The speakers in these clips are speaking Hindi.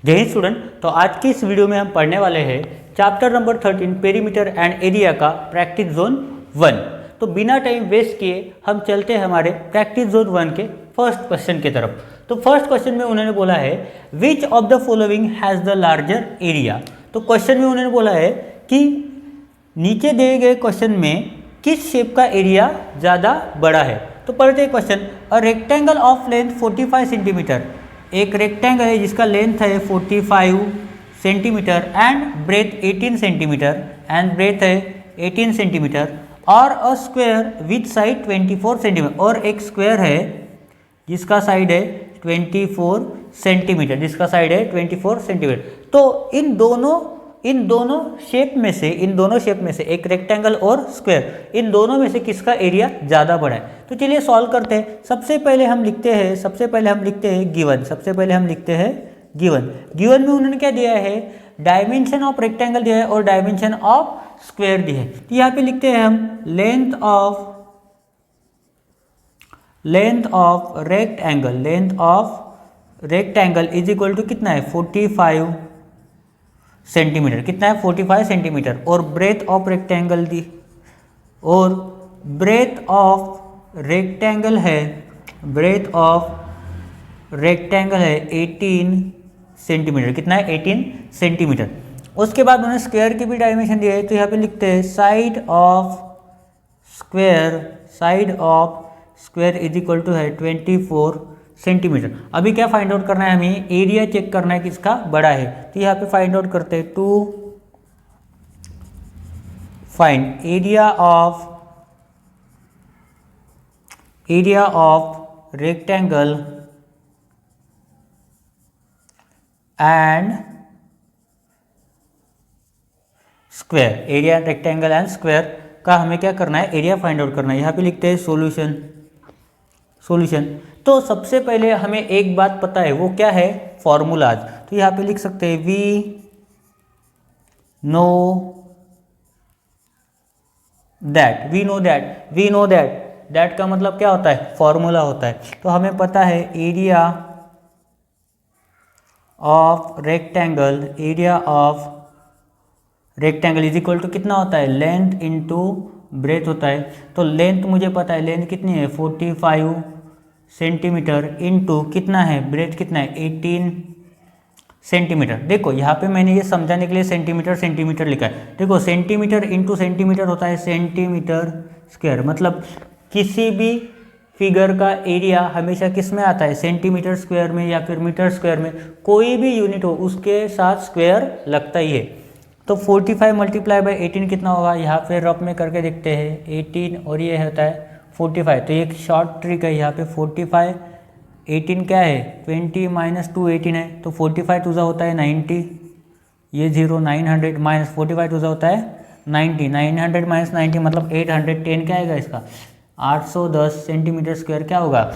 जय हिंद स्टूडेंट। तो आज की इस वीडियो में हम पढ़ने वाले हैं chapter number 13 perimeter and area का प्रैक्टिस जोन 1। तो बिना टाइम वेस्ट किए हम चलते हैं हमारे प्रैक्टिस जोन 1 के फर्स्ट क्वेश्चन की तरफ। तो फर्स्ट क्वेश्चन में उन्होंने बोला है which of the following has the larger area. तो क्वेश्चन में उन्होंने बोला है कि नीचे दिए गए क्वेश्चन में किस शेप का एरिया ज़्यादा बड़ा है। तो पढ़ते हैं question. A rectangle of length 45 centimetre, एक रेक्टेंगल है जिसका लेंथ है 45 centimetre and breadth 18 centimetre and breadth है 18 सेंटीमीटर और a square with side 24 centimetre, और एक स्क्वायर है जिसका साइड है 24 सेंटीमीटर, जिसका साइड है 24 सेंटीमीटर। तो इन दोनों शेप में से एक रेक्टेंगल और स्क्वायर, इन दोनों में से किसका एरिया ज़्यादा बड़ा है। तो चलिए सॉल्व करते हैं। सबसे पहले हम लिखते हैं गिवन। गिवन में उन्होंने क्या दिया है, डायमेंशन ऑफ रेक्टेंगल दिया है और डायमेंशन ऑफ स्क्वायर दिया है। तो यहाँ पे लिखते हैं हम length of rectangle is equal to कितना है 45 सेंटीमीटर, कितना है 45 सेंटीमीटर, और ब्रेथ ऑफ रेक्टेंगल है 18 सेंटीमीटर, कितना है 18 सेंटीमीटर। उसके बाद उन्होंने स्क्वायर की भी डायमेंशन दिया है। तो यहाँ पे लिखते हैं side of square is equal to है 24 सेंटीमीटर। अभी क्या फाइंड आउट करना है, हमें एरिया चेक करना है किसका बड़ा है। तो यहाँ पे फाइंड आउट करते हैं to find area of rectangle and square. Area rectangle and square का हमें क्या करना है, एरिया फाइंड आउट करना है। यहाँ पे लिखते हैं सॉल्यूशन। तो सबसे पहले हमें एक बात पता है, वो क्या है, फॉर्मूलाज। तो यहाँ पे लिख सकते हैं वी नो दैट का मतलब क्या होता है, फॉर्मूला होता है। तो हमें पता है area of rectangle is equal to कितना होता है, लेंथ इंटू ब्रेथ होता है। तो लेंथ मुझे पता है, लेंथ कितनी है 45 सेंटीमीटर इंटू कितना है, ब्रेथ कितना है 18 सेंटीमीटर। देखो यहाँ पे मैंने ये समझाने के लिए सेंटीमीटर लिखा है। देखो सेंटीमीटर इंटू सेंटीमीटर होता है सेंटीमीटर स्क्वायर, मतलब किसी भी फिगर का एरिया हमेशा किस में आता है, सेंटीमीटर स्क्वायर में या फिर मीटर स्क्वायर में। कोई भी यूनिट हो उसके साथ स्क्वायर लगता ही है। तो 45 मल्टीप्लाई बाई 18 कितना होगा, यहाँ पे रफ में करके देखते हैं 18 और ये होता है 45। तो एक शॉर्ट ट्रिक है, यहाँ पे 45 18 क्या है 20 माइनस 2 18 है। तो 45 टू होता है 90, ये 0 900 माइनस 45 टू होता है 90, 900 माइनस 90 मतलब 810 क्या आएगा इसका 810 सेंटीमीटर स्क्वायर क्या होगा,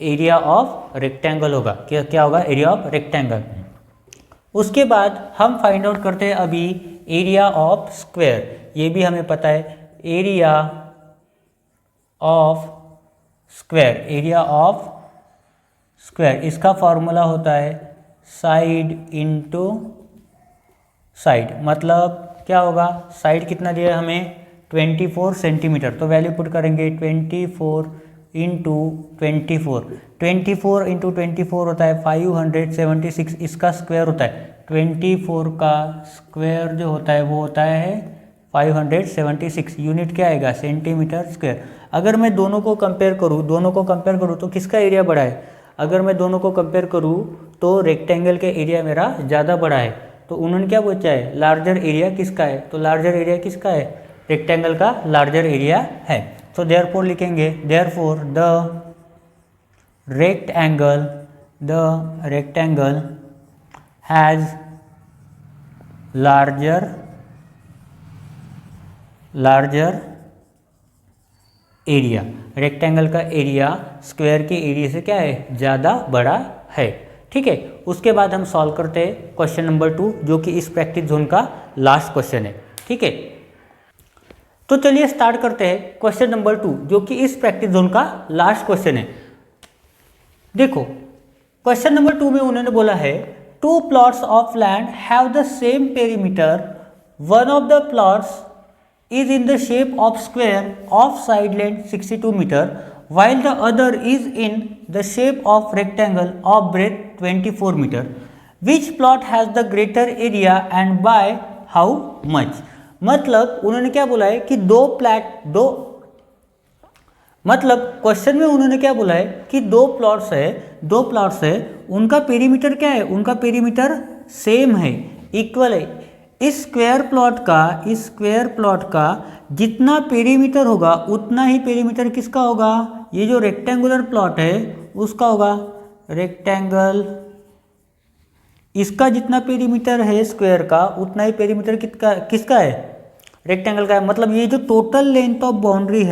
एरिया ऑफ रेक्टेंगल होगा। क्या होगा, एरिया ऑफ रेक्टेंगल। उसके बाद हम फाइंड आउट करते हैं अभी एरिया ऑफ स्क्वायर। ये भी हमें पता है एरिया ऑफ स्क्वायर, इसका फॉर्मूला होता है साइड इंटू साइड। मतलब क्या होगा, साइड कितना दिया हमें 24 सेंटीमीटर। तो वैल्यू पुट करेंगे 24 इंटू 24 इंटू 24 होता है 576, इसका स्क्वायर होता है 24 का स्क्वायर जो होता है वो होता है 576। यूनिट क्या आएगा, सेंटीमीटर स्क्वायर। अगर मैं दोनों को कंपेयर करूँ तो किसका एरिया बड़ा है, अगर मैं दोनों को कंपेयर करूँ तो रेक्टेंगल के एरिया मेरा ज़्यादा बड़ा है। तो उन्होंने क्या पूछा है, लार्जर एरिया किसका है। तो लार्जर एरिया किसका है, रेक्टेंगल का लार्जर एरिया है। तो देयरफॉर लिखेंगे the rectangle has larger area. Rectangle का एरिया स्क्वायर के एरिया से क्या है, ज़्यादा बड़ा है। ठीक है। उसके बाद हम सॉल्व करते हैं क्वेश्चन नंबर 2, जो कि इस प्रैक्टिस जोन का लास्ट क्वेश्चन है। ठीक है। तो चलिए स्टार्ट करते हैं क्वेश्चन नंबर 2, जो कि इस प्रैक्टिस जोन का लास्ट क्वेश्चन है। देखो क्वेश्चन नंबर 2 में उन्होंने बोला है two plots of land have the same perimeter. One of the plots is in the shape of square of side length 62 meter, while the other is in the shape of rectangle of breadth 24 meter. Which plot has the greater area and by how much? मतलब उन्होंने क्या बोला है कि मतलब क्वेश्चन में उन्होंने क्या बोला है कि दो प्लॉट्स है, उनका पेरीमीटर क्या है, उनका पेरीमीटर सेम है, इक्वल है। इस स्क्वायर प्लॉट का जितना पेरीमीटर होगा उतना ही पेरीमीटर किसका होगा, ये जो रेक्टेंगुलर प्लॉट है उसका होगा। रेक्टेंगल, इसका जितना पेरीमीटर है स्क्वायर का उतना ही पेरीमीटर किसका है, रेक्टेंगल का है। मतलब ये जो टोटल लेंथ ऑफ बाउंड्री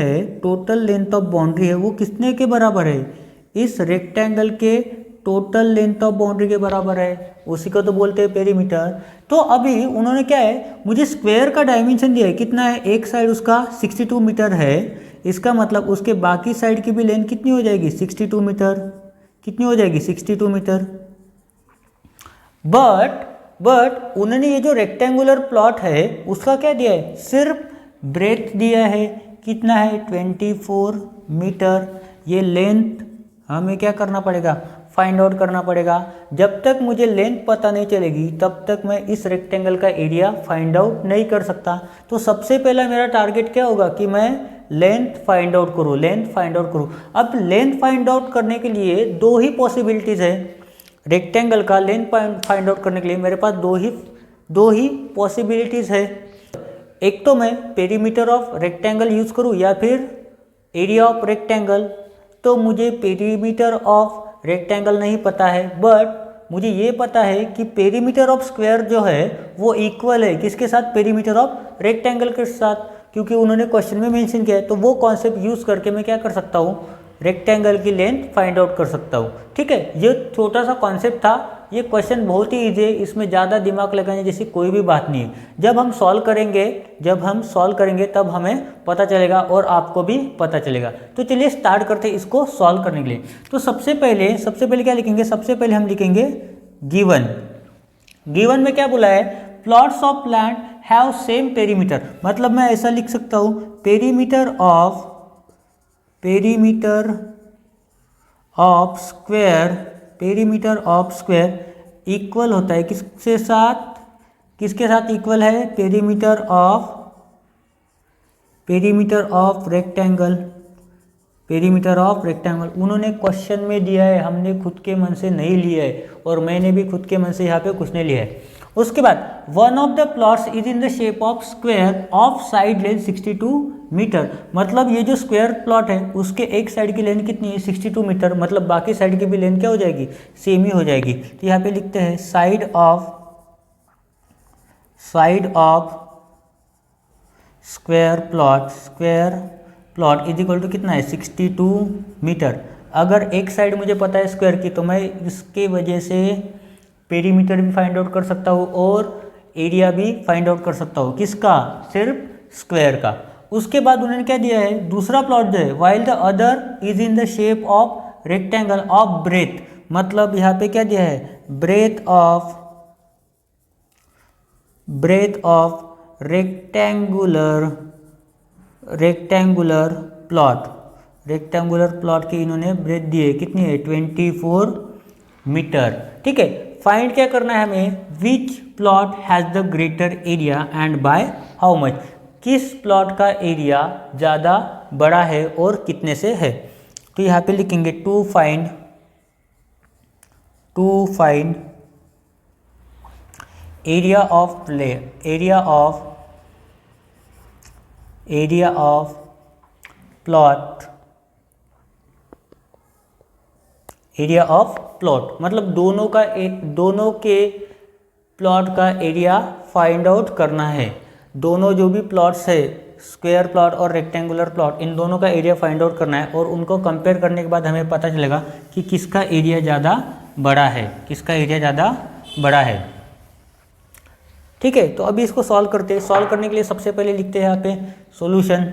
है वो कितने के बराबर है, इस रेक्टेंगल के टोटल लेंथ ऑफ बाउंड्री के बराबर है, उसी को तो बोलते हैं पेरीमीटर। तो अभी उन्होंने क्या है, मुझे स्क्वायर का डायमेंशन दिया है, कितना है, एक साइड उसका 62 मीटर है, इसका मतलब उसके बाकी साइड की भी लेंथ कितनी हो जाएगी, 62 मीटर। कितनी हो जाएगी, 62 मीटर। बट उन्होंने ये जो रेक्टेंगुलर प्लॉट है उसका क्या दिया है, सिर्फ ब्रेथ दिया है, कितना है, 24 मीटर। ये लेंथ हमें क्या करना पड़ेगा, फाइंड आउट करना पड़ेगा। जब तक मुझे लेंथ पता नहीं चलेगी तब तक मैं इस रेक्टेंगल का एरिया फाइंड आउट नहीं कर सकता। तो सबसे पहला मेरा टारगेट क्या होगा कि मैं लेंथ फाइंड आउट करूँ। अब लेंथ फाइंड आउट करने के लिए दो ही पॉसिबिलिटीज़ है, रेक्टेंगल का लेंथ फाइंड आउट करने के लिए मेरे पास दो ही पॉसिबिलिटीज़ है। एक तो मैं पेरीमीटर ऑफ रेक्टेंगल यूज़ करूँ या फिर एरिया ऑफ रेक्टेंगल। तो मुझे पेरीमीटर ऑफ रेक्टेंगल नहीं पता है, बट मुझे ये पता है कि पेरीमीटर ऑफ स्क्वायर जो है वो इक्वल है किसके साथ, पेरीमीटर ऑफ रेक्टेंगल के साथ, क्योंकि उन्होंने क्वेश्चन में मेंशन किया है। तो वो कॉन्सेप्ट यूज़ करके मैं क्या कर सकता हूँ, रेक्टेंगल की लेंथ फाइंड आउट कर सकता हूँ। ठीक है, ये छोटा सा कॉन्सेप्ट था। ये क्वेश्चन बहुत ही ईजी है, इसमें ज़्यादा दिमाग लगाने जैसी कोई भी बात नहीं है। जब हम सॉल्व करेंगे तब हमें पता चलेगा और आपको भी पता चलेगा। तो चलिए स्टार्ट करते हैं इसको सॉल्व करने के लिए। तो सबसे पहले क्या लिखेंगे, सबसे पहले हम लिखेंगे गिवन में क्या बोला है, plots of land have same perimeter. मतलब मैं ऐसा लिख सकता हूँ, पेरीमीटर ऑफ स्क्वायर इक्वल होता है किसके साथ इक्वल है, पेरीमीटर ऑफ रेक्टेंगल। उन्होंने क्वेश्चन में दिया है, हमने खुद के मन से नहीं लिया है, और मैंने भी खुद के मन से यहाँ पे कुछ नहीं लिया है। उसके बाद one of the plots is in the shape of square of side length 62 metre. मतलब ये जो स्क्वायर प्लॉट है उसके एक साइड की लेंथ कितनी है, 62 मीटर। मतलब बाकी साइड की भी लेंथ क्या हो जाएगी, सेम ही हो जाएगी। तो यहाँ पे लिखते हैं side of square plot is equal to कितना है, 62 मीटर। अगर एक साइड मुझे पता है स्क्वायर की तो मैं इसके वजह से पेरीमीटर भी फाइंड आउट कर सकता हूँ और एरिया भी फाइंड आउट कर सकता हूँ। किसका, सिर्फ स्क्वायर का। उसके बाद उन्होंने क्या दिया है, दूसरा प्लॉट जो है, while the other is in the shape of rectangle of breadth. मतलब यहाँ पे क्या दिया है, ब्रेथ ऑफ रेक्टेंगुलर प्लॉट की इन्होंने ब्रेथ दी है, कितनी है, 24 मीटर। ठीक है, फाइंड क्या करना है हमें, which plot has the greater area and by how much. किस प्लॉट का एरिया ज़्यादा बड़ा है और कितने से है। तो यहाँ पे लिखेंगे to find area of plot. मतलब दोनों के प्लॉट का एरिया फाइंड आउट करना है। दोनों जो भी प्लॉट्स है, स्क्वायर प्लॉट और रेक्टेंगुलर प्लॉट, इन दोनों का एरिया फाइंड आउट करना है और उनको कंपेयर करने के बाद हमें पता चलेगा कि किसका एरिया ज़्यादा बड़ा है। ठीक है, तो अभी इसको सॉल्व करते हैं। सॉल्व करने के लिए सबसे पहले लिखते हैं यहाँ पे सॉल्यूशन।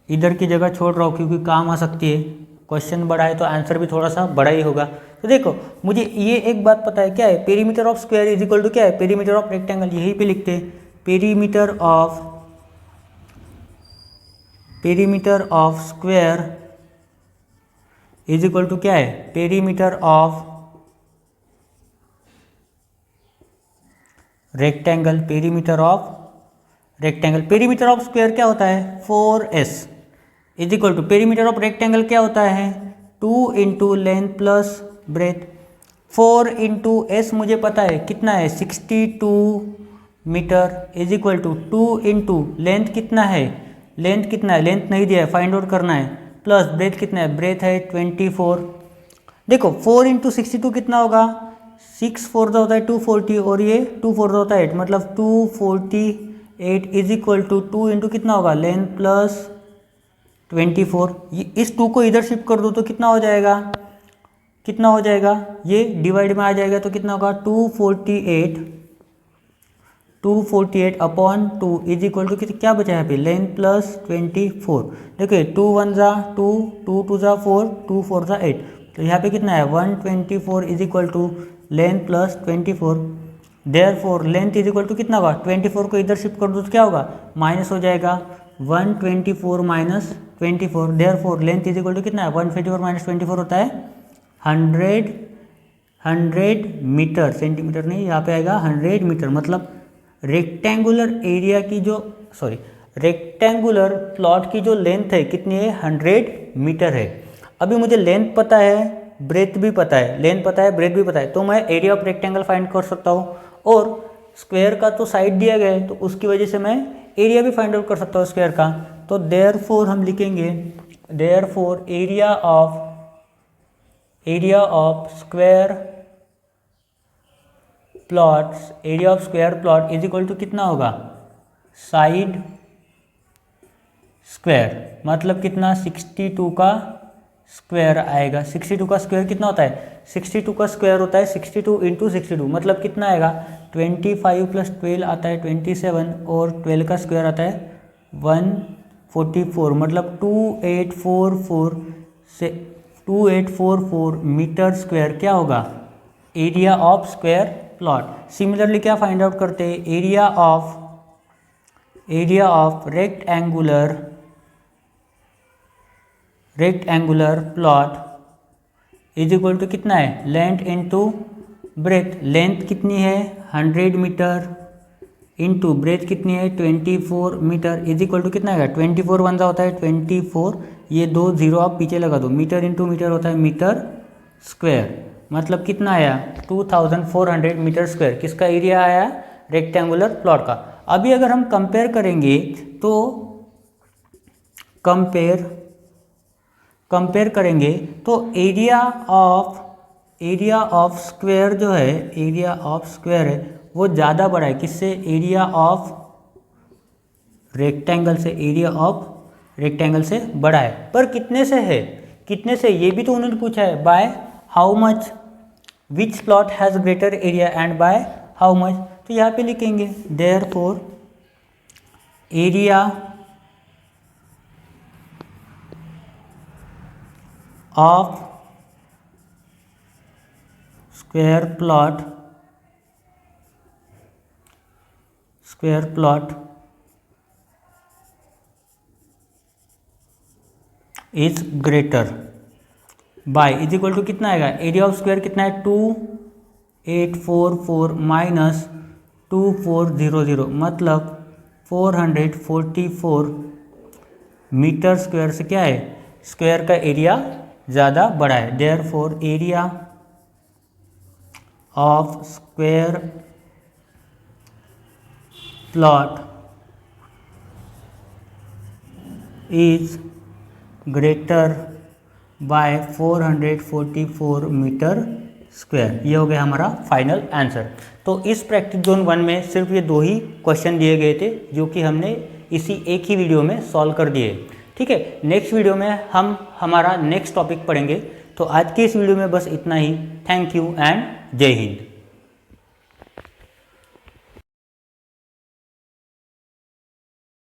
इधर की जगह छोड़ रहा हूँ क्योंकि काम आ सकती है। क्वेश्चन बड़ा है तो आंसर भी थोड़ा सा बड़ा ही होगा। तो देखो मुझे ये एक बात पता है, क्या है perimeter of square is equal to क्या है पेरीमीटर ऑफ रेक्टेंगल, यहीं पे लिखते हैं perimeter of square is equal to क्या है perimeter of rectangle, perimeter of rectangle. Perimeter of square क्या होता है 4s is equal to perimeter of rectangle क्या होता है 2 into length plus breadth. 4 into S मुझे पता है कितना है 62 metre is equal to 2 into length कितना है, लेंथ नहीं दिया है, फाइंड आउट करना है, प्लस ब्रेथ कितना है, ब्रेथ है 24। देखो 4 इंटू 62 कितना होगा 6 4 होता है 240 और ये 2 4 होता है 8, मतलब 248 इज इक्वल टू 2 इंटू कितना होगा लेंथ प्लस 24। इस 2 को इधर शिफ्ट कर दो तो कितना हो जाएगा, ये डिवाइड में आ जाएगा तो कितना होगा 248 अपॉन 2 इज इक्वल टू क्या बचा है यहाँ पे लेंथ प्लस 24। देखिए 2 1 जा 2, 2 2 जा 4, 2 4 जा 8, तो यहाँ पे कितना है 124 is equal to length plus 24। Therefore length is equal to कितना होगा 24 को इधर शिफ्ट कर दो तो क्या होगा माइनस हो जाएगा 124 minus 24। Therefore length is equal to कितना है 124 माइनस 24 होता है 100 मीटर, सेंटीमीटर नहीं, यहाँ पे आएगा 100 मीटर। मतलब रेक्टेंगुलर प्लॉट की जो लेंथ है कितनी है 100 मीटर है। अभी मुझे लेंथ पता है, ब्रेथ भी पता है, तो मैं एरिया ऑफ रेक्टेंगल फाइंड कर सकता हूँ, और स्क्वायर का तो साइड दिया गया है तो उसकी वजह से मैं एरिया भी फाइंड आउट कर सकता हूँ स्क्वायर का। तो देयरफॉर हम लिखेंगे therefore area of square plot is equal to कितना होगा साइड स्क्वायर, मतलब कितना 62 का स्क्वायर आएगा। 62 का स्क्वायर कितना होता है 62 का स्क्वायर होता है 62 इंटू 62, मतलब कितना आएगा 25 प्लस 12 आता है 27 और 12 का स्क्वायर आता है 144, मतलब 2844 मीटर स्क्वायर क्या होगा area of square plot. Similarly क्या फाइंड आउट करते हैं area of rectangular plot is equal to कितना है लेंथ इंटू ब्रेथ। लेंथ कितनी है 100 मीटर इंटू ब्रेथ कितनी है 24 मीटर इज इक्वल टू कितना है 24 1 होता है 24, ये 2 0 आप पीछे लगा दो, मीटर इंटू मीटर होता है मीटर स्क्वायर, मतलब कितना आया 2400 मीटर स्क्वायर किसका एरिया आया रेक्टेंगुलर प्लॉट का। अभी अगर हम कंपेयर करेंगे तो एरिया ऑफ स्क्वायर जो है वो ज़्यादा बड़ा है किससे एरिया ऑफ रेक्टेंगल से बड़ा है, पर कितने से ये भी तो उन्होंने पूछा है by how much, which plot has greater area and by how much. तो यहाँ पे लिखेंगे therefore area of square plot is greater by is equal to कितना आएगा एरिया ऑफ स्क्वायर कितना है 2844 माइनस 2400, मतलब 444 मीटर स्क्वायर से क्या है स्क्वायर का एरिया ज़्यादा बड़ा है। Therefore area of square plot is greater by 444 metre square. ये हो गया हमारा फाइनल आंसर। तो इस प्रैक्टिस जोन 1 में सिर्फ ये 2 ही क्वेश्चन दिए गए थे जो कि हमने इसी एक ही वीडियो में सॉल्व कर दिए। ठीक है, नेक्स्ट वीडियो में हम हमारा नेक्स्ट टॉपिक पढ़ेंगे। तो आज की इस वीडियो में बस इतना ही। थैंक यू एंड जय हिंद।